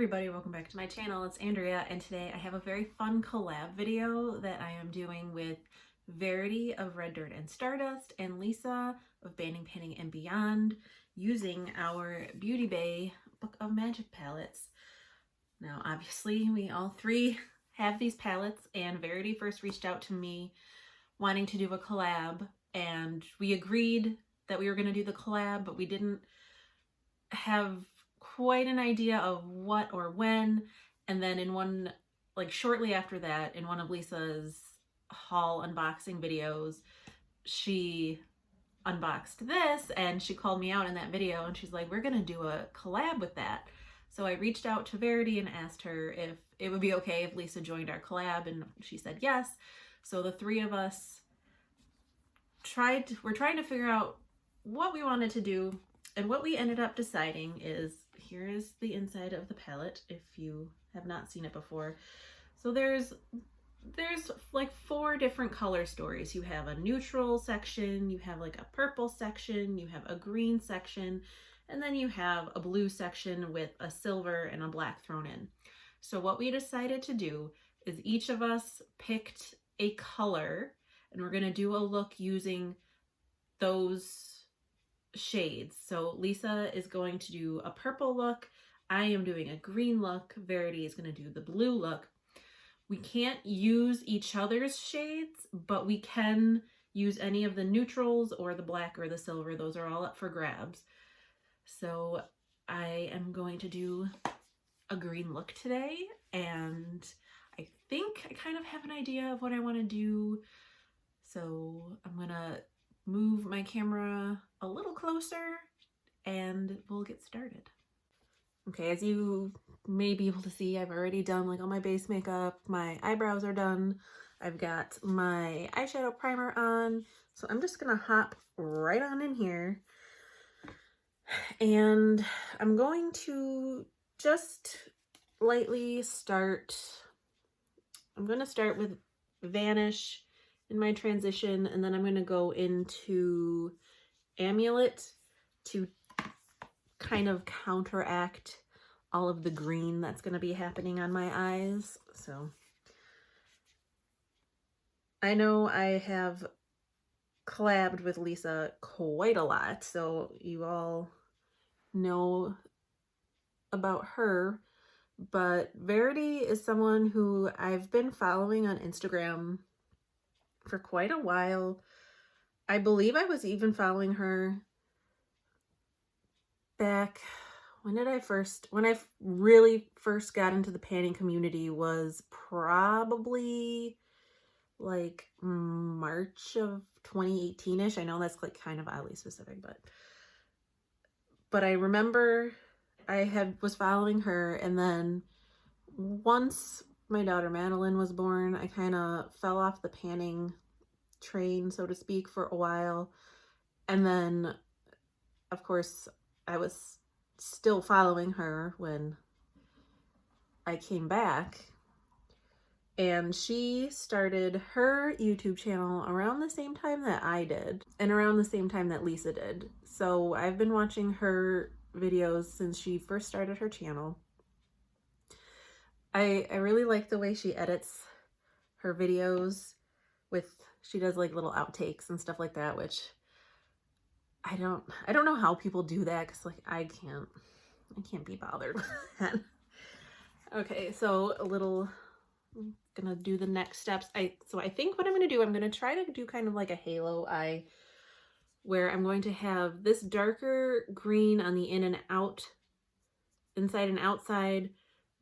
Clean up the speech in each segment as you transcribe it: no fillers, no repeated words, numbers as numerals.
everybody, welcome back to my channel. It's Andrea, and today I have a very fun collab video that I am doing with Verity of Red Dirt and Stardust and Lisa of Banding, Painting, and Beyond using our Beauty Bay Book of Magic palettes. Now obviously we all three have these palettes, and Verity first reached out to me wanting to do a collab, and we agreed that we were going to do the collab, but we didn't have quite an idea of what or when. And then in one, like shortly after that, in one of Lisa's haul unboxing videos, she unboxed this and she called me out in that video and she's like, we're gonna do a collab with that. So I reached out to Verity and asked her if it would be okay if Lisa joined our collab, and she said yes. So the three of us we're trying to figure out what we wanted to do. And what we ended up deciding is, here is the inside of the palette if you have not seen it before. So there's like 4 different color stories. You have a neutral section, you have like a purple section, you have a green section, and then you have a blue section with a silver and a black thrown in. So what we decided to do is each of us picked a color, and we're going to do a look using those shades. So Lisa is going to do a purple look, I am doing a green look, Verity is going to do the blue look. We can't use each other's shades, but we can use any of the neutrals or the black or the silver. Those are all up for grabs. So I am going to do a green look today, and I think I kind of have an idea of what I want to do. So I'm gonna move my camera a little closer and we'll get started. Okay, as you may be able to see, I've already done like all my base makeup, my eyebrows are done, I've got my eyeshadow primer on, so I'm just gonna hop right on in here, and I'm going to just lightly start. I'm gonna start with Vanish in my transition, and then I'm going to go into Amulet to kind of counteract all of the green that's going to be happening on my eyes. So I know I have collabed with Lisa quite a lot, so you all know about her, but Verity is someone who I've been following on Instagram for quite a while. I believe I was even following her back when I really first got into the painting community was probably like March of 2018-ish. I know that's like kind of oddly specific, but I remember I was following her, and then once my daughter Madeline was born, I kind of fell off the panning train, so to speak, for a while. And then, of course, I was still following her when I came back. And she started her YouTube channel around the same time that I did, and around the same time that Lisa did. So I've been watching her videos since she first started her channel. I really like the way she edits her videos she does like little outtakes and stuff like that, which I don't know how people do that, because like I can't be bothered with that. Okay, so I'm gonna do the next steps. So I think what I'm gonna do, I'm gonna try to do kind of like a halo eye, where I'm going to have this darker green on the inside and outside,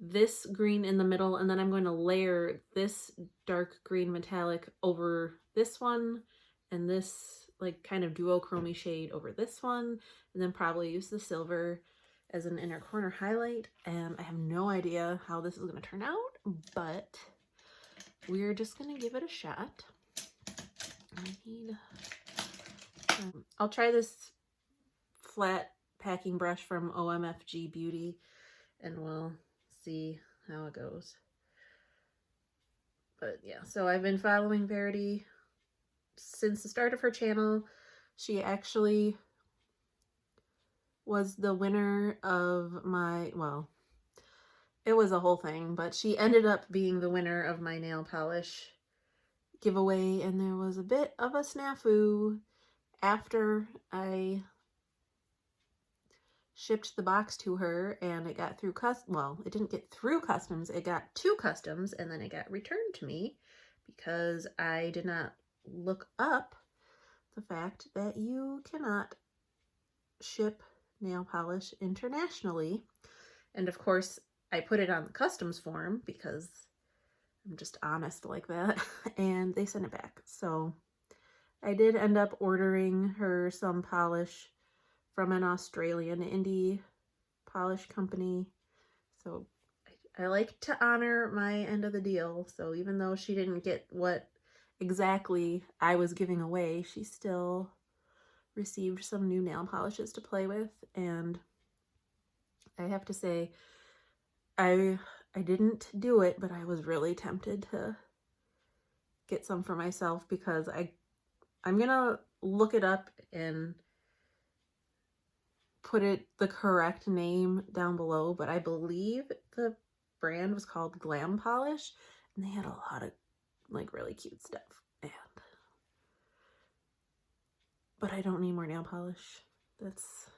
this green in the middle, and then I'm going to layer this dark green metallic over this one, and this like kind of duochrome shade over this one, and then probably use the silver as an inner corner highlight. And I have no idea how this is going to turn out, but we're just going to give it a shot. I'll try this flat packing brush from OMFG Beauty, and we'll see how it goes. But yeah, so I've been following Verity since the start of her channel. She actually was the winner of my, well, it was a whole thing, but she ended up being the winner of my nail polish giveaway, and there was a bit of a snafu after I shipped the box to her, and it got through well, it didn't get through customs, it got to customs, and then it got returned to me because I did not look up the fact that you cannot ship nail polish internationally. And of course, I put it on the customs form because I'm just honest like that, and they sent it back. So I did end up ordering her some polish from an Australian indie polish company. So I like to honor my end of the deal. So even though she didn't get what exactly I was giving away, she still received some new nail polishes to play with. And I have to say, I didn't do it, but I was really tempted to get some for myself because I'm gonna look it up and put the correct name down below, but I believe the brand was called Glam Polish, and they had a lot of like really cute stuff. But I don't need more nail polish. That's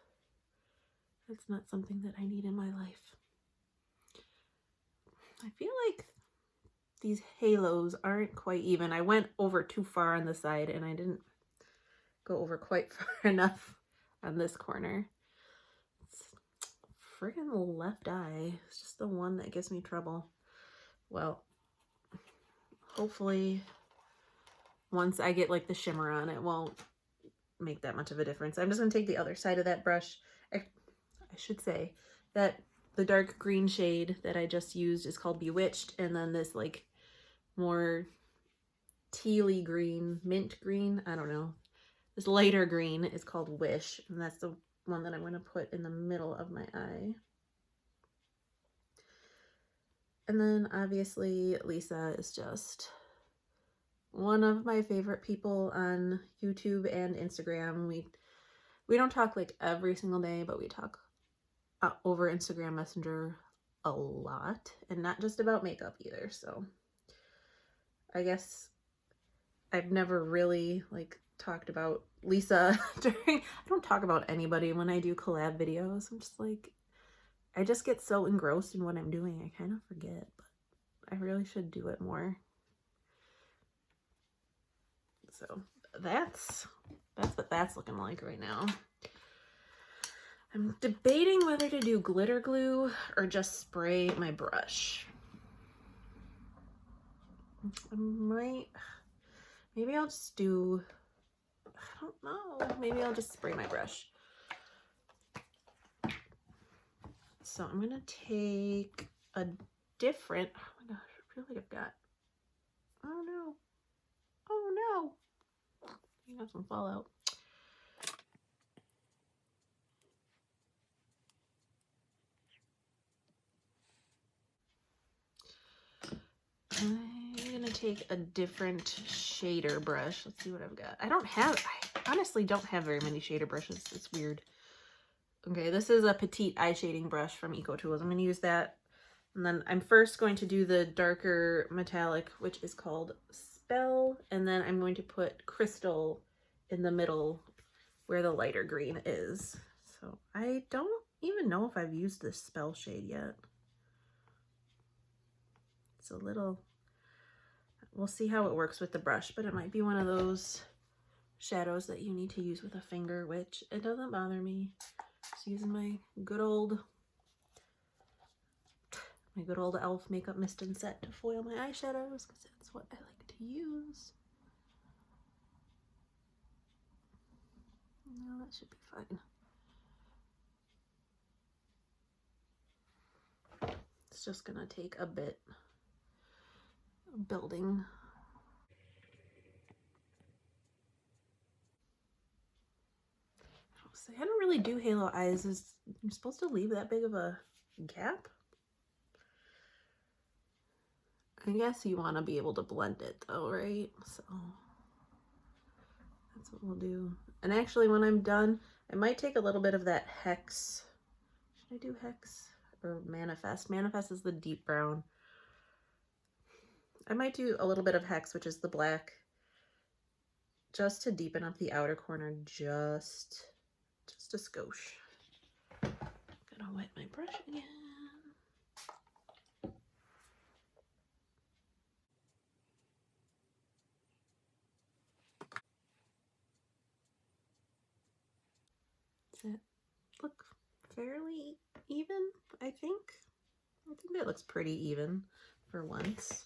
not something that I need in my life. I feel like these halos aren't quite even. I went over too far on the side, and I didn't go over quite far enough on this corner. It's friggin' the left eye. It's just the one that gives me trouble. Well, hopefully once I get like the shimmer on, it won't make that much of a difference. I'm just gonna take the other side of that brush. I should say that the dark green shade that I just used is called Bewitched, and then this like more tealy green, mint green, I don't know, this lighter green is called Wish, and that's the one that I'm going to put in the middle of my eye. And then obviously Lisa is just one of my favorite people on YouTube and Instagram. We don't talk like every single day, but we talk over Instagram Messenger a lot, and not just about makeup either. So I guess I've never really like talked about Lisa I don't talk about anybody when I do collab videos. I'm just like, I just get so engrossed in what I'm doing, I kind of forget, but I really should do it more. So that's what that's looking like right now. I'm debating whether to do glitter glue or just spray my brush. Maybe I'll just do, I don't know, maybe I'll just spray my brush. So I'm gonna take a different, oh my gosh, I feel like I've got, oh no, you have some fallout. I'm gonna take a different shader brush. Let's see what I've got. I honestly don't have very many shader brushes. It's weird. Okay, this is a petite eye shading brush from Eco Tools. I'm gonna use that. And then I'm first going to do the darker metallic, which is called Spell. And then I'm going to put Crystal in the middle where the lighter green is. So I don't even know if I've used this Spell shade yet. It's a little, we'll see how it works with the brush, but it might be one of those shadows that you need to use with a finger, which it doesn't bother me. Just using my good old e.l.f. makeup mist and set to foil my eyeshadows, because that's what I like to use. No, that should be fine. It's just gonna take a bit of building. So I don't really do halo eyes. You're supposed to leave that big of a gap? I guess you want to be able to blend it though, right? So that's what we'll do. And actually when I'm done, I might take a little bit of that Hex. Should I do Hex? or Manifest. Manifest is the deep brown. I might do a little bit of Hex, which is the black, just to deepen up the outer corner, just a skosh. Gonna wet my brush again. Does it look fairly even, I think? I think that looks pretty even for once.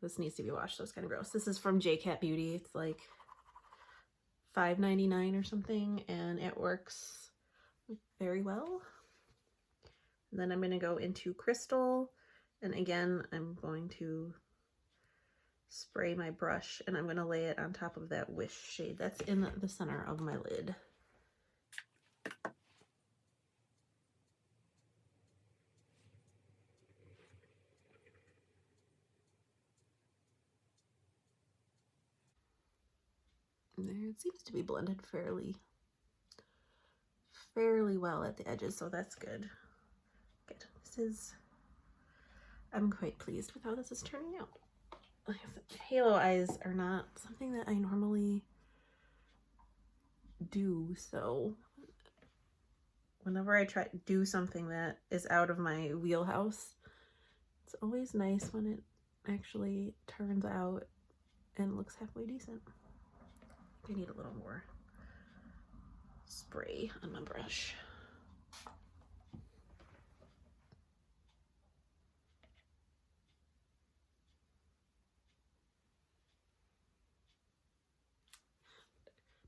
This needs to be washed, so it's kind of gross. This is from JCat Beauty. It's like $5.99 or something, and it works very well. And then I'm going to go into Crystal, and again, I'm going to spray my brush, and I'm going to lay it on top of that Wish shade that's in the center of my lid. There, it seems to be blended fairly well at the edges, so that's good. Good. I'm quite pleased with how this is turning out. Like I said, halo eyes are not something that I normally do, so whenever I try to do something that is out of my wheelhouse, it's always nice when it actually turns out and looks halfway decent. I need a little more spray on my brush.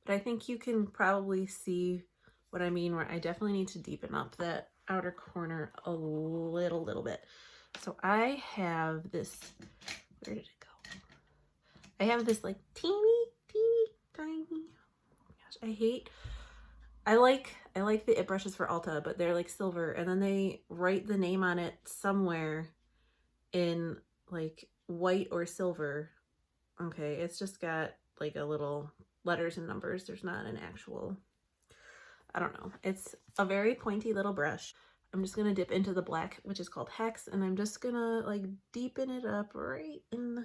But I think you can probably see what I mean, where I definitely need to deepen up that outer corner a little bit. So I have this, where did it go? I have this like teeny tiny, gosh, I like the It brushes for Ulta, but they're like silver, and then they write the name on it somewhere in like white or silver. Okay, it's just got like a little letters and numbers. There's not an actual, I don't know. It's a very pointy little brush. I'm just gonna dip into the black, which is called Hex, and I'm just gonna like deepen it up right in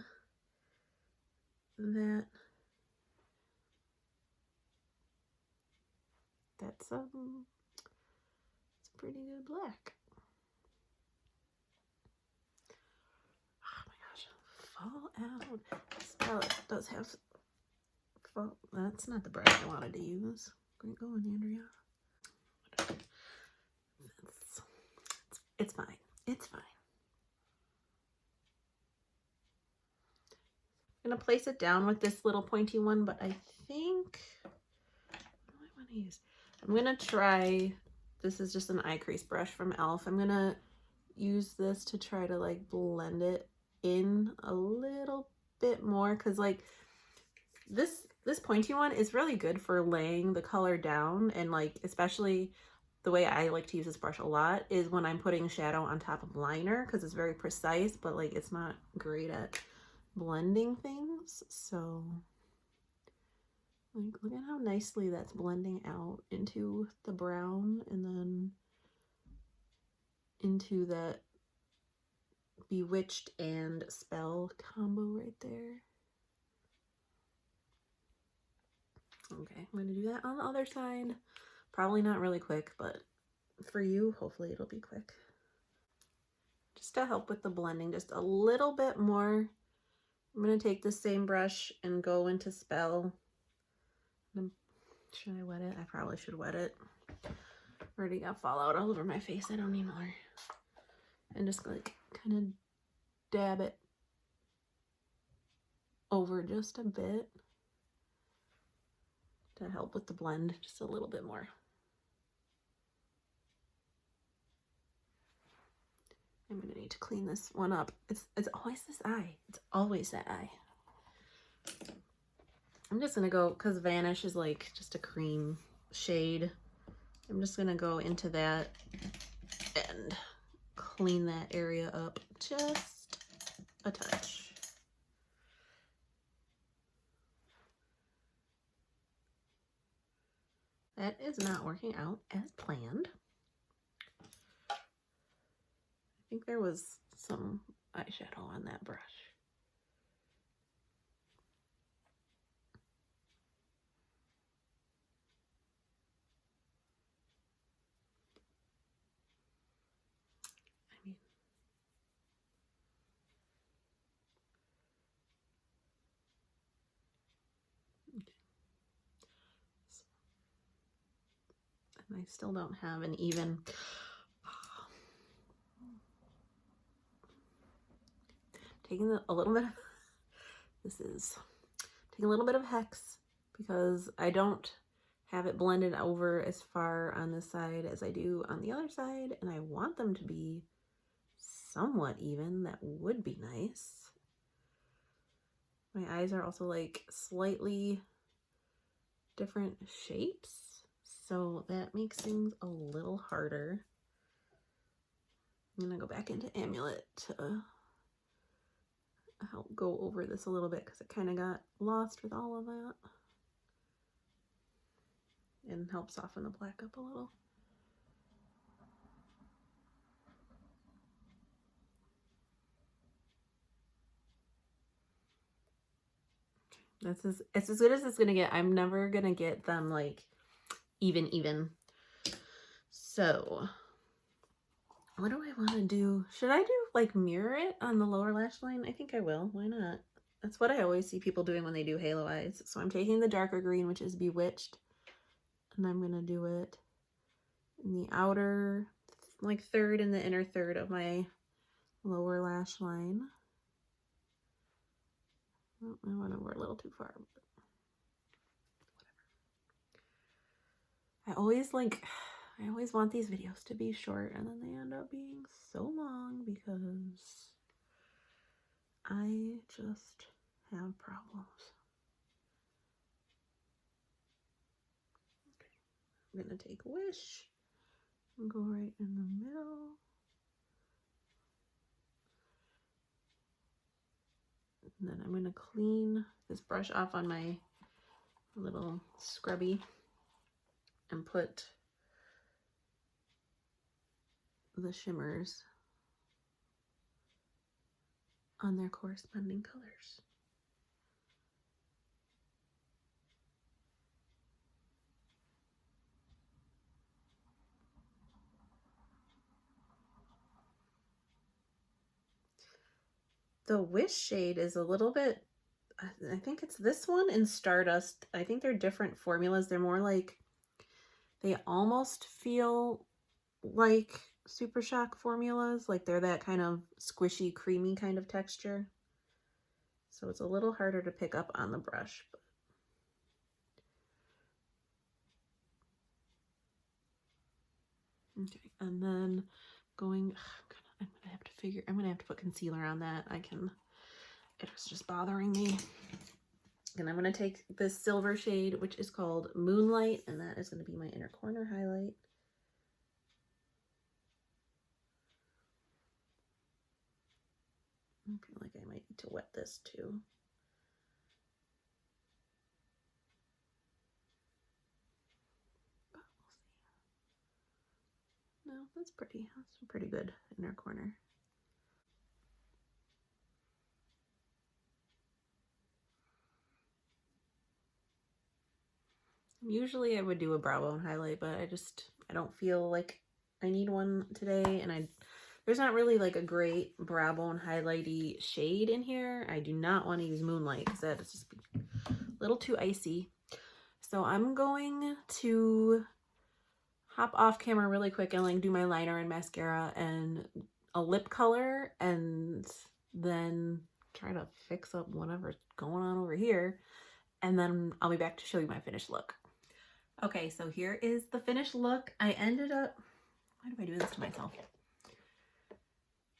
that. That's it's a pretty good black. Oh my gosh, fall out. This palette does have fall. That's not the brush I wanted to use. Great going, Andrea. It's fine. It's fine. I'm gonna place it down with this little pointy one, but I think what do I want to use? I'm gonna try. This is just an eye crease brush from e.l.f. I'm gonna use this to try to like blend it in a little bit more, because like this pointy one is really good for laying the color down, and like especially the way I like to use this brush a lot is when I'm putting shadow on top of liner, because it's very precise, but like it's not great at blending things. So like look at how nicely that's blending out into the brown and then into that Bewitched and Spell combo right there. Okay, I'm gonna do that on the other side. Probably not really quick, but for you, hopefully it'll be quick. Just to help with the blending, just a little bit more. I'm gonna take the same brush and go into Spell. Should I wet it? I probably should wet it. Already got fallout all over my face. I don't need more. And just like kind of dab it over just a bit to help with the blend just a little bit more. I'm gonna need to clean this one up. It's always this eye. It's always that eye. I'm just gonna go, because Vanish is like just a cream shade. I'm just gonna go into that and clean that area up just a touch. That is not working out as planned. think there was some eyeshadow on that brush. I mean, and I still don't have an even. Taking a little bit of, taking a little bit of Hex because I don't have it blended over as far on this side as I do on the other side, and I want them to be somewhat even. That would be nice. My eyes are also like slightly different shapes, so that makes things a little harder. I'm gonna go back into Amulet to help go over this a little bit because it kind of got lost with all of that, and help soften the black up a little. It's as good as it's gonna get. I'm never gonna get them like even. So what do I want to do? Should I do like mirror it on the lower lash line? I think I will. Why not? That's what I always see people doing when they do halo eyes. So I'm taking the darker green, which is Bewitched, and I'm gonna do it in the outer like third and the inner third of my lower lash line. Oh, I went over a little too far. But whatever. I always want these videos to be short, and then they end up being so long because I just have problems. Okay. I'm gonna take Wish and go right in the middle. And then I'm gonna clean this brush off on my little scrubby and put the shimmers on their corresponding colors. The Wish shade is a little bit, I think it's this one and Stardust. I think they're different formulas. They're more like, they almost feel like Super Shock formulas. Like they're that kind of squishy, creamy kind of texture. So it's a little harder to pick up on the brush. But okay, and then I'm gonna have to put concealer on that. It was just bothering me. And I'm gonna take this silver shade, which is called Moonlight, and that is gonna be my inner corner highlight. I feel like I might need to wet this too. But we'll see. No, that's a pretty good inner corner. Usually I would do a brow bone highlight, but I don't feel like I need one today, and there's not really like a great brow bone highlighty shade in here. I do not want to use Moonlight because that is just a little too icy. So I'm going to hop off camera really quick and like do my liner and mascara and a lip color, and then try to fix up whatever's going on over here, and then I'll be back to show you my finished look. Okay, so here is the finished look. I ended up, why do I do this to myself?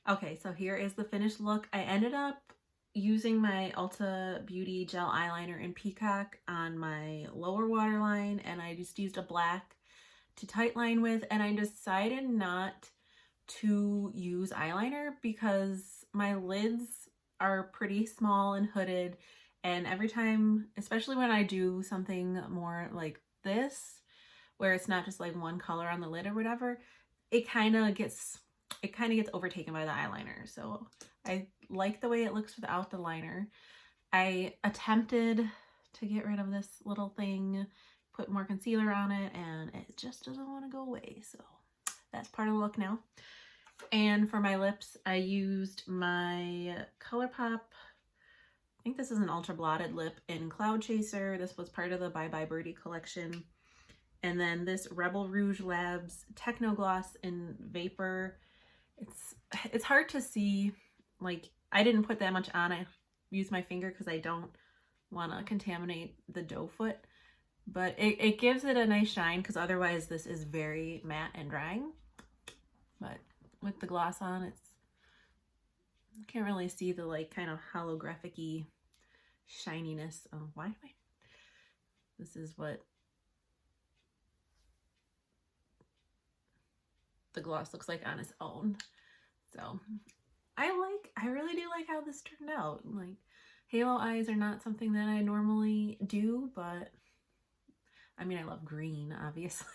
Okay, so here is the finished look. I ended up using my Ulta Beauty gel eyeliner in Peacock on my lower waterline, and I just used a black to tightline with, and I decided not to use eyeliner because my lids are pretty small and hooded, and every time, especially when I do something more like this, where it's not just like one color on the lid or whatever, it kind of gets it kind of gets overtaken by the eyeliner. So I like the way it looks without the liner. I attempted to get rid of this little thing, put more concealer on it, and it just doesn't want to go away. So that's part of the look now. And for my lips, I used my ColourPop, I think this is an ultra blotted lip in Cloud Chaser. This was part of the Bye Bye Birdie collection. And then this Rebel Rouge Labs Techno Gloss in Vapor. It's hard to see, like, I didn't put that much on. I used my finger because I don't want to contaminate the doe foot. But it gives it a nice shine, because otherwise this is very matte and drying. But with the gloss on, you can't really see the like kind of holographic-y shininess. Oh, why do I? This is what the gloss looks like on its own. So I really do like how this turned out. Like, halo eyes are not something that I normally do, but I mean, I love green, obviously.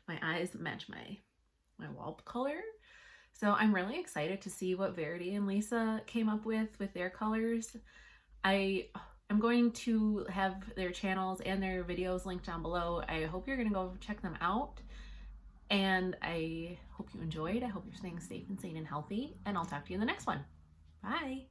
My eyes match my wall color. So I'm really excited to see what Verity and Lisa came up with their colors. I'm going to have their channels and their videos linked down below. I hope you're going to go check them out. And I hope you enjoyed. I hope you're staying safe and sane and healthy. And I'll talk to you in the next one. Bye.